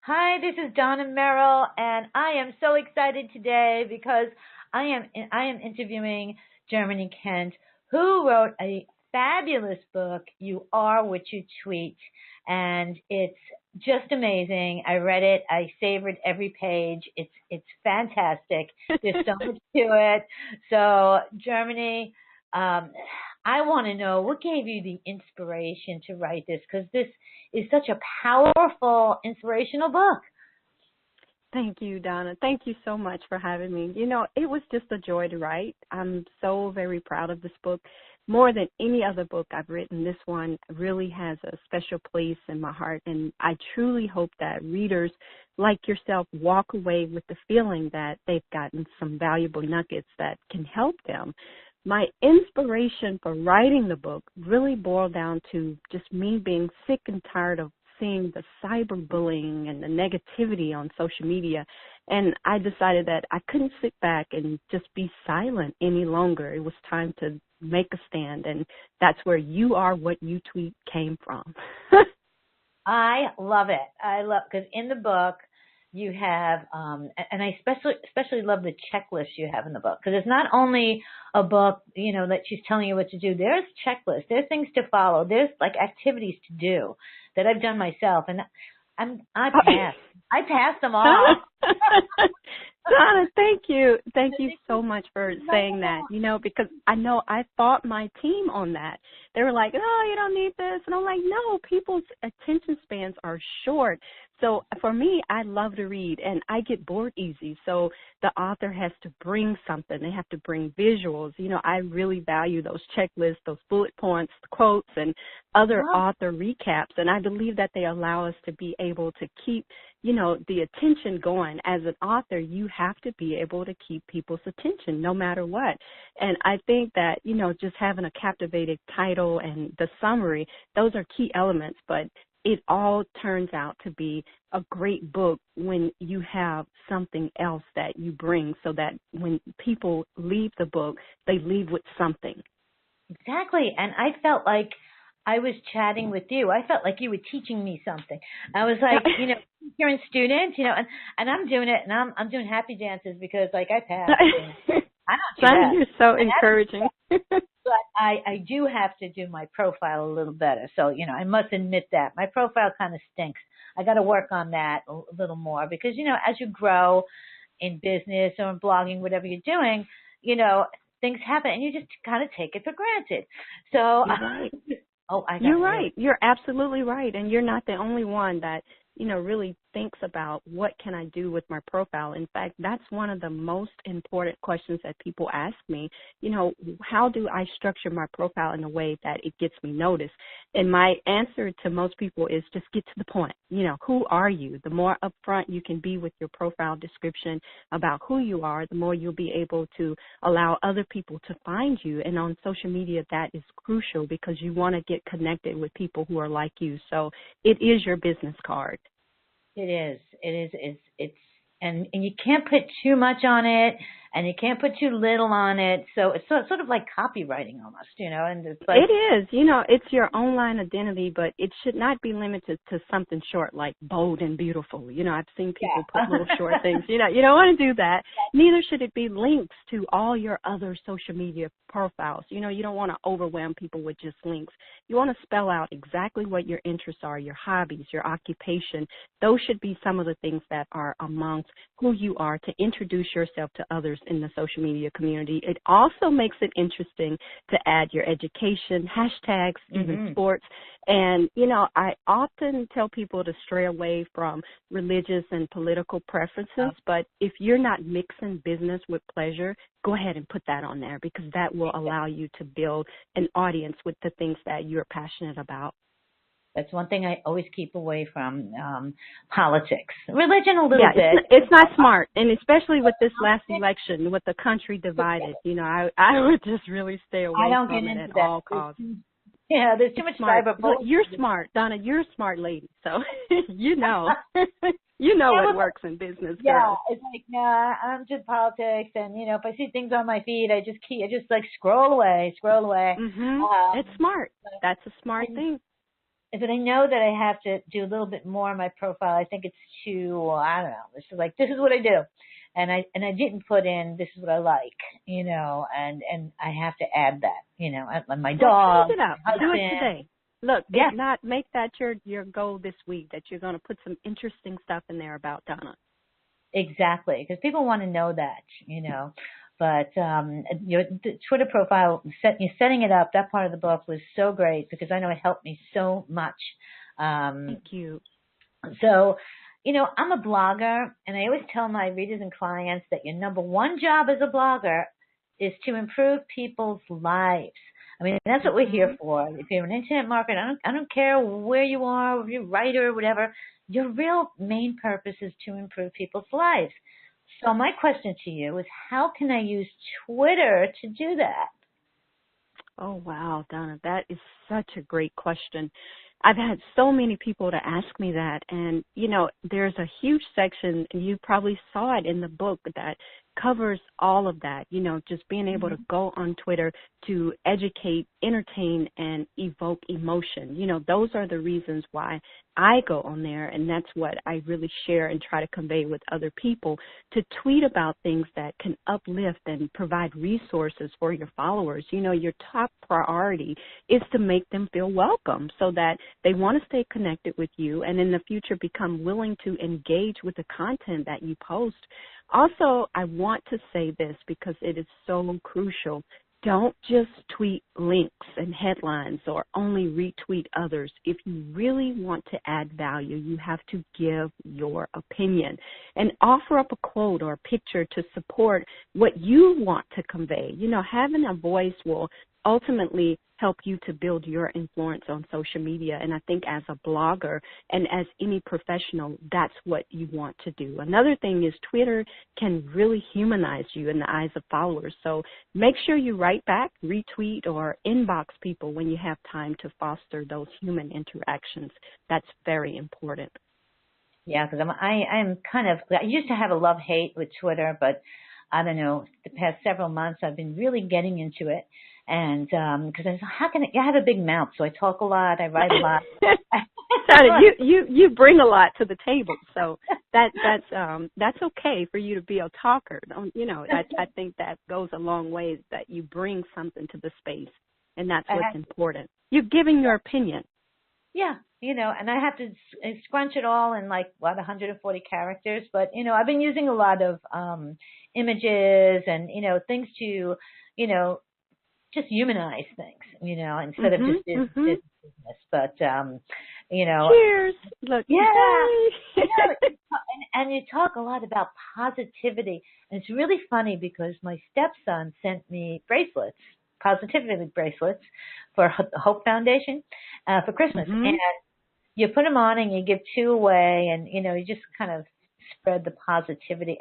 Hi, this is Donna Merrill, and I am so excited today because I am interviewing Germany Kent, who wrote a fabulous book, You Are What You Tweet, and it's just amazing. I read it, I savored every page. It's fantastic. There's so much to it. So, Germany, um, I want to know what gave you the inspiration to write this because this is such a powerful, inspirational book. Thank you, Donna. Thank you so much for having me. It was just a joy to write. I'm so very proud of this book. More than any other book I've written, this one really has a special place in my heart, and I truly hope that readers like yourself walk away with the feeling that they've gotten some valuable nuggets that can help them. My inspiration for writing the book really boiled down to just me being sick and tired of seeing the cyberbullying and the negativity on social media. And I decided that I couldn't sit back and just be silent any longer. It was time to make a stand. And that's where You Are What You Tweet came from. I love it. I love because in the book you have, and I especially love the checklist you have in the book because it's not only a book, that she's telling you what to do. There's checklists. There's things to follow. There's like activities to do that I've done myself, and I passed. I passed them all. Donna, thank you. Thank you so much for saying that, because I know I fought my team on that. They were like, oh, you don't need this. And I'm like, no, people's attention spans are short. So for me, I love to read, and I get bored easy. So the author has to bring something. They have to bring visuals. I really value those checklists, those bullet points, quotes, and other author recaps. And I believe that they allow us to be able to keep the attention going. As an author, you have to be able to keep people's attention no matter what. And I think that, just having a captivating title and the summary, those are key elements, but it all turns out to be a great book when you have something else that you bring so that when people leave the book, they leave with something. Exactly. And I felt like I was chatting with you. I felt like you were teaching me something. I was like, teacher and student, and I'm doing it, and I'm doing happy dances because like I passed. I don't do Donna, that. you're so encouraging. But I do have to do my profile a little better. So, I must admit that. My profile kind of stinks. I got to work on that a little more because, as you grow in business or in blogging, whatever you're doing, things happen and you just kind of take it for granted. So, You're right. You're right. You're absolutely right. And you're not the only one that, really thinks about what can I do with my profile. In fact, that's one of the most important questions that people ask me. How do I structure my profile in a way that it gets me noticed? And my answer to most people is just get to the point. Who are you? The more upfront you can be with your profile description about who you are, the more you'll be able to allow other people to find you. And on social media, that is crucial because you want to get connected with people who are like you. So it is your business card. It is. It is. And you can't put too much on it, and you can't put too little on it. So it's sort of like copywriting almost, and it's like it is. It's your online identity, but it should not be limited to something short like bold and beautiful. I've seen people put little short things. You don't want to do that. Neither should it be links to all your other social media profiles. You don't want to overwhelm people with just links. You want to spell out exactly what your interests are, your hobbies, your occupation. Those should be some of the things that are amongst who you are to introduce yourself to others in the social media community. It also makes it interesting to add your education, hashtags, even sports. And, I often tell people to stray away from religious and political preferences, but if you're not mixing business with pleasure, go ahead and put that on there because that will allow you to build an audience with the things that you're passionate about. That's one thing I always keep away from, politics. Religion a little bit. It's not smart, and especially with this last election, with the country divided, I would just really stay away from it at all costs. Yeah, there's too much cyberbullying. You're smart, Donna. You're a smart lady, so you know what works in business, girl. Yeah, it's like, nah, I'm just politics, and if I see things on my feed, I just like scroll away. It's smart. That's a smart thing. if I know that I have to do a little bit more on my profile, I think it's too, I don't know, it's like, this is what I do. And I didn't put in, this is what I like, and I have to add that, my dog, Change it up. my husband. Do it today. Look, Yeah. if not, make that your goal this week, that you're going to put some interesting stuff in there about Donna. Exactly, because people want to know that, But your Twitter profile, setting it up, that part of the book was so great because I know it helped me so much. Thank you. So, I'm a blogger, and I always tell my readers and clients that your number one job as a blogger is to improve people's lives. I mean, that's what we're here for. If you're an internet marketer, I don't care where you are, if you're a writer or whatever, your real main purpose is to improve people's lives. So my question to you is, how can I use Twitter to do that? Oh, wow, Donna, that is such a great question. I've had so many people to ask me that, and, there's a huge section, and you probably saw it in the book, that covers all of that, just being able to go on Twitter to educate, entertain, and evoke emotion. Those are the reasons why I go on there, and that's what I really share and try to convey with other people, to tweet about things that can uplift and provide resources for your followers. Your top priority is to make them feel welcome so that they want to stay connected with you and in the future become willing to engage with the content that you post. Also, I want to say this because it is so crucial. Don't just tweet links and headlines or only retweet others. If you really want to add value, you have to give your opinion and offer up a quote or a picture to support what you want to convey. Having a voice will ultimately help you to build your influence on social media. And I think as a blogger and as any professional, that's what you want to do. Another thing is Twitter can really humanize you in the eyes of followers. So make sure you write back, retweet, or inbox people when you have time to foster those human interactions. That's very important. Yeah, because I'm kind of, I used to have a love-hate with Twitter, but I don't know, the past several months I've been really getting into it. And because I have a big mouth, so I talk a lot, I write a lot. you bring a lot to the table, so that's okay for you to be a talker. I think that goes a long way, that you bring something to the space, and that's what's important. You're giving your opinion. Yeah, and I have to scrunch it all in 140 characters, but I've been using a lot of images and things to just humanize things, instead of just business. But cheers. Look, yeah, and you talk a lot about positivity, and it's really funny because my stepson sent me positivity bracelets for Hope Foundation for Christmas, and you put them on and you give 2 away, and you just kind of spread the positivity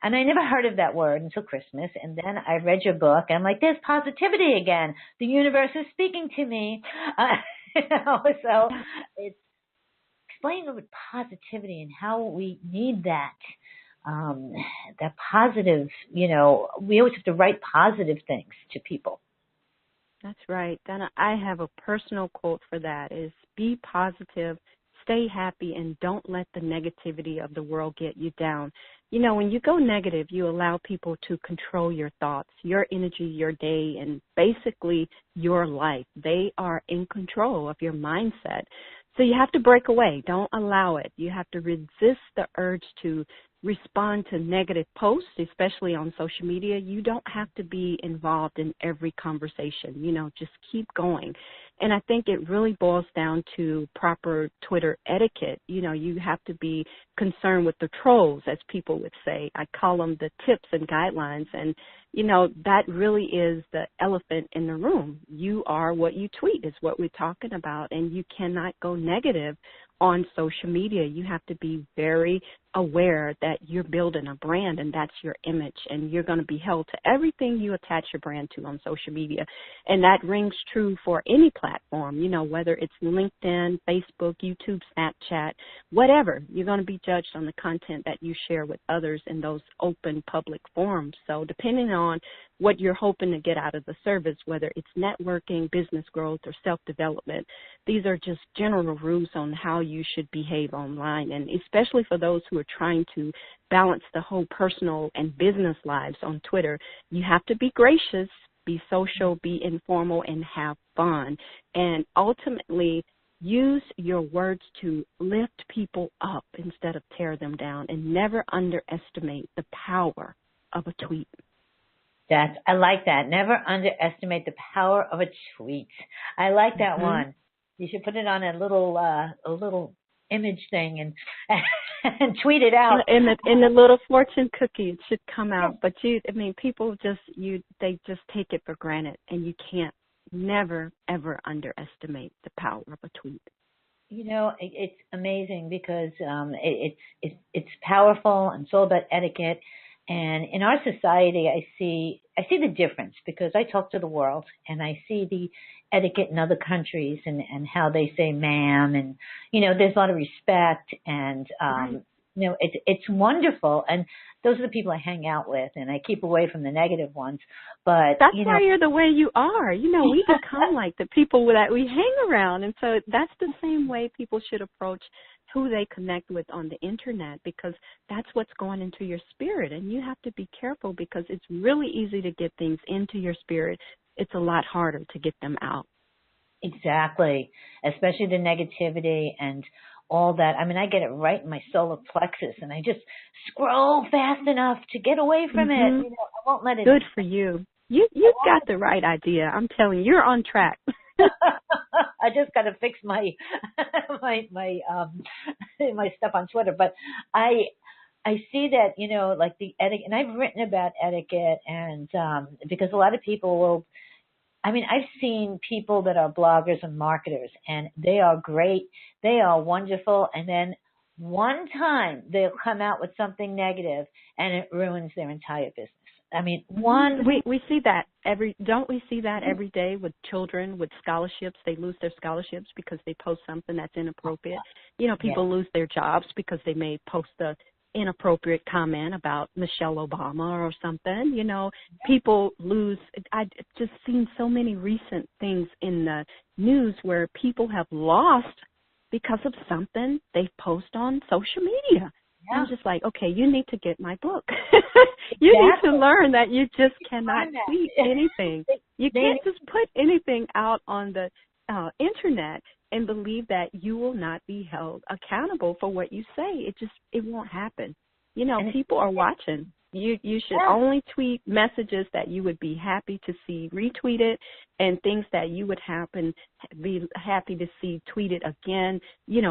and I never heard of that word until Christmas, and then I read your book and I'm like, there's positivity again. The universe is speaking to me. So it's explaining with positivity and how we need that positive, we always have to write positive things to people. That's right. Donna, I have a personal quote for that, is be positive, stay happy, and don't let the negativity of the world get you down. When you go negative, you allow people to control your thoughts, your energy, your day, and basically your life. They are in control of your mindset. So you have to break away. Don't allow it. You have to resist the urge to respond to negative posts, especially on social media. You don't have to be involved in every conversation. Just keep going. And I think it really boils down to proper Twitter etiquette. You have to be concerned with the trolls, as people would say. I call them the tips and guidelines. And, that really is the elephant in the room. You are what you tweet is what we're talking about. And you cannot go negative on social media. You have to be very aware that you're building a brand, and that's your image, and you're going to be held to everything you attach your brand to on social media. And that rings true for any platform, whether it's LinkedIn, Facebook, YouTube, Snapchat, whatever. You're going to be judged on the content that you share with others in those open public forums. So depending on what you're hoping to get out of the service, whether it's networking, business growth, or self-development, these are just general rules on how you should behave online, and especially for those who are trying to balance the whole personal and business lives on Twitter. You have to be gracious, be social, be informal, and have fun. And ultimately, use your words to lift people up instead of tear them down, and never underestimate the power of a tweet. I like that. Never underestimate the power of a tweet. I like that one. You should put it on a little image thing and tweet it out. In the little fortune cookie, it should come out. But people they just take it for granted, and you can't never ever underestimate the power of a tweet. It's amazing because it's powerful, and it's all about etiquette. And in our society, I see the difference because I talk to the world, and I see the etiquette in other countries and how they say ma'am, and there's a lot of respect, and it's wonderful. And those are the people I hang out with, and I keep away from the negative ones. But that's why you're the way you are. We become like the people that we hang around, and so that's the same way people should approach who they connect with on the internet, because that's what's going into your spirit, and you have to be careful because it's really easy to get things into your spirit. It's a lot harder to get them out. Exactly, especially the negativity and all that. I mean, I get it right in my solar plexus, and I just scroll fast enough to get away from it. I won't let it. Good for you. You've got the right idea. I'm telling you, you're on track. I just got to fix my my stuff on Twitter, but I see that like the etiquette, and I've written about etiquette, and because a lot of people will. I mean, I've seen people that are bloggers and marketers, and they are great, they are wonderful, and then one time they'll come out with something negative, and it ruins their entire business. I mean, we see that don't we see that every day with children with scholarships? They lose their scholarships because they post something that's inappropriate. People lose their jobs because they may post a inappropriate comment about Michelle Obama or something. People lose. I've just seen so many recent things in the news where people have lost because of something they post on social media. I'm just like, okay, you need to get my book. You need to learn that you just cannot tweet anything. You can't just put anything out on the internet and believe that you will not be held accountable for what you say. It won't happen. People are watching. You should only tweet messages that you would be happy to see retweeted, and things that you would be happy to see tweeted again,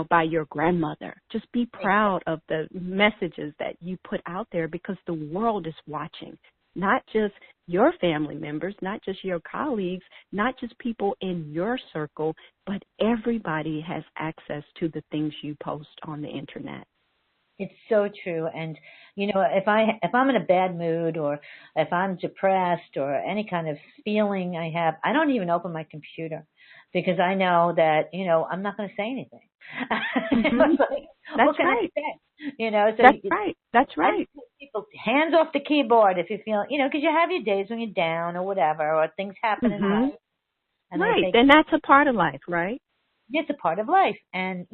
by your grandmother. Just be proud of the messages that you put out there, because the world is watching. Not just your family members, not just your colleagues, not just people in your circle, but everybody has access to the things you post on the internet. It's so true. And, if I'm in a bad mood, or if I'm depressed, or any kind of feeling I have, I don't even open my computer, because I know that, I'm not going to say anything. That's right. That's right. People, hands off the keyboard if you feel, because you have your days when you're down or whatever, or things happen in life. And and that's a part of life, right? It's a part of life. And,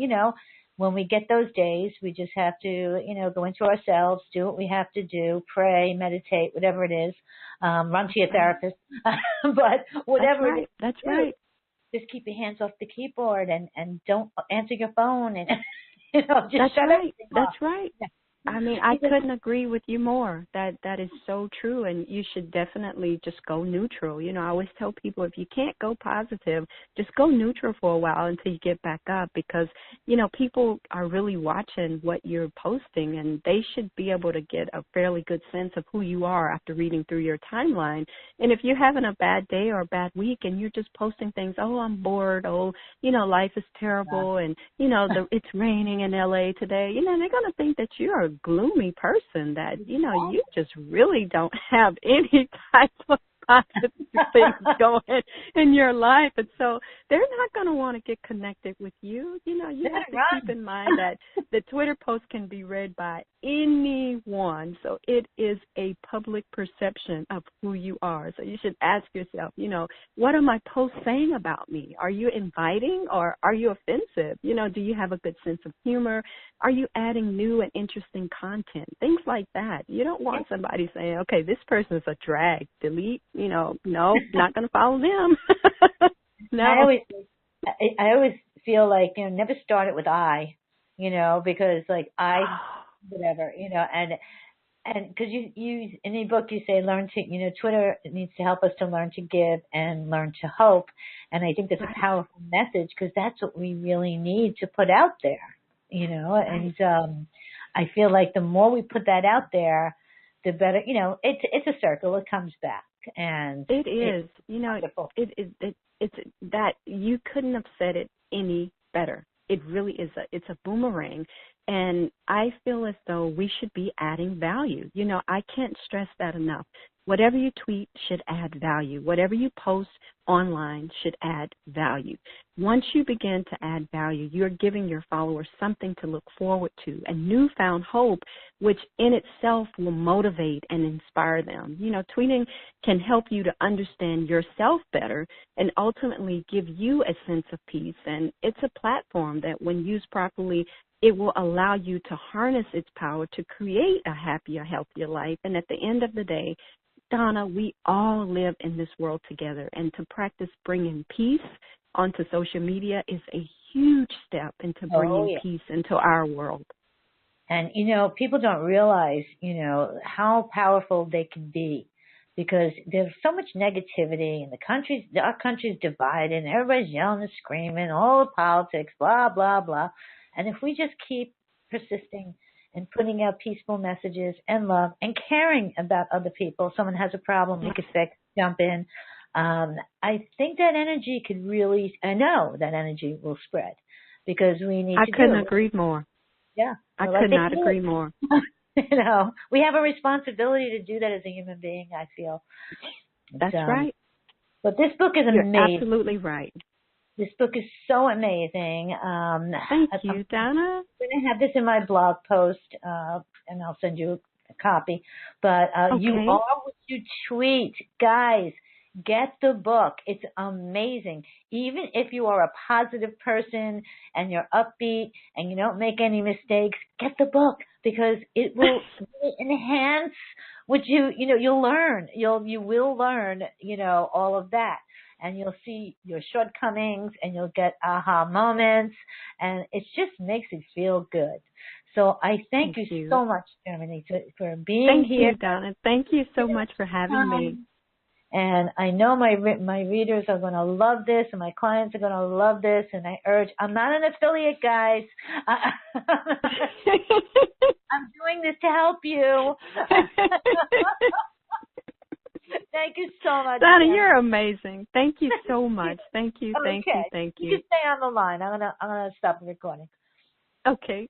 when we get those days, we just have to, go into ourselves, do what we have to do, pray, meditate, whatever it is, run to your therapist. But whatever it is. That's right. Just keep your hands off the keyboard and don't answer your phone, and just shut everything off. That's right. Yeah. I mean, I couldn't agree with you more. That is so true, and you should definitely just go neutral. I always tell people, if you can't go positive, just go neutral for a while until you get back up, because, people are really watching what you're posting, and they should be able to get a fairly good sense of who you are after reading through your timeline. And if you're having a bad day or a bad week and you're just posting things, oh, I'm bored, oh, life is terrible, and, it's raining in LA today, they're going to think that you're a gloomy person, that you just really don't have any type of positive things going in your life. And so they're not going to want to get connected with you. You know, you have to keep in mind that the Twitter post can be read by anyone. So it is a public perception of who you are. So you should ask yourself, you know, what are my posts saying about me? Are you inviting or are you offensive? You know, do you have a good sense of humor? Are you adding new and interesting content? Things like that. You don't want somebody saying, okay, this person's a drag, delete, you know, no, not going to follow them. No. I always feel like, you know, never start it with I, you know, because like whatever, you know, and because you in your book you say learn to, you know, Twitter needs to help us to learn to give and learn to hope, and I think that's a powerful message because that's what we really need to put out there, you know, and I feel like the more we put that out there, the better, you know, it's a circle, it comes back, and it is, you know, wonderful. It's that you couldn't have said it any better. It really is it's a boomerang. And I feel as though we should be adding value. You know, I can't stress that enough. Whatever you tweet should add value. Whatever you post online should add value. Once you begin to add value, you're giving your followers something to look forward to, and newfound hope, which in itself will motivate and inspire them. You know, tweeting can help you to understand yourself better and ultimately give you a sense of peace. And it's a platform that, when used properly, it will allow you to harness its power to create a happier, healthier life. And at the end of the day, Donna, we all live in this world together, and to practice bringing peace onto social media is a huge step into bringing peace into our world. And, you know, people don't realize, you know, how powerful they can be, because there's so much negativity, and our country's divided, and everybody's yelling and screaming, all the politics, blah, blah, blah. And if we just keep persisting and putting out peaceful messages and love and caring about other people, someone has a problem, make it fix, jump in. I think that energy could really, I know that energy will spread, because we need to do it. I couldn't agree more. Yeah. I could not agree more. You know, we have a responsibility to do that as a human being, I feel. That's right. But this book is amazing. You're absolutely right. This book is so amazing. Thank you, Donna. I'm going to have this in my blog post, and I'll send you a copy. But you are what you tweet. Guys, get the book. It's amazing. Even if you are a positive person and you're upbeat and you don't make any mistakes, get the book, because it will enhance what you'll learn. You will learn, you know, all of that. And you'll see your shortcomings, and you'll get aha moments, and it just makes you feel good. So I thank you so much, Germany, for being here. Thank you, Donna. Thank you so much for having me. And I know my readers are going to love this, and my clients are going to love this. And I'm not an affiliate, guys. I'm doing this to help you. Thank you so much, Donna. You're amazing. Thank you so much. Thank you, thank you, thank you. You can stay on the line. I'm gonna stop the recording. Okay.